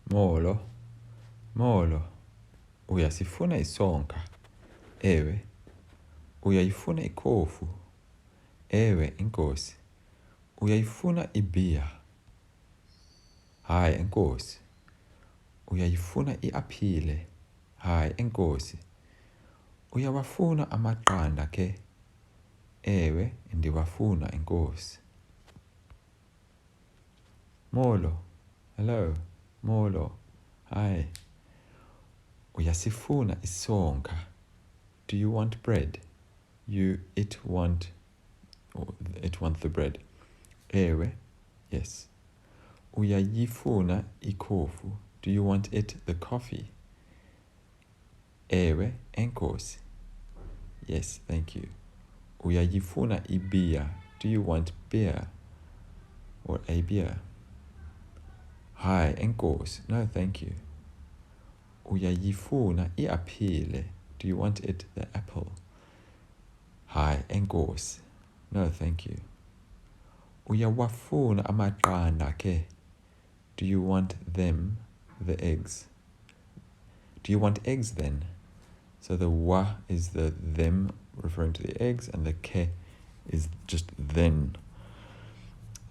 Molo, molo, uyasifuna isonka? Ewe. Uyayifuna ikhofu? Ewe, enkosi. Uyayifuna ibhiya? Hayi, enkosi. Uyayifuna iaphile? Hayi, enkosi. Uyawafuna amaqanda ke? Ewe, ndiwafuna, enkosi. Molo, hello, molo, hi. Uyasifuna isonka? Do you want bread? It wants the bread. Ewe, yes. Uyayifuna ikhofu? Do you want the coffee? Ewe, enkosi. Yes, thank you. Uyayifuna ibhiya? Do you want beer or a beer? Hi, enkosi. No, thank you. Uyayifuna iaphile? Do you want the apple? Hi, enkosi. No, thank you. Uyawafuna amaqanda ke? Do you want them, the eggs? Do you want eggs then? So the wa is the them, referring to the eggs, and the ke is just then.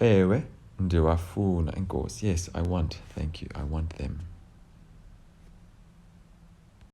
Ewe, ndiwafuna, enkosi. Yes, I want, thank you, I want them.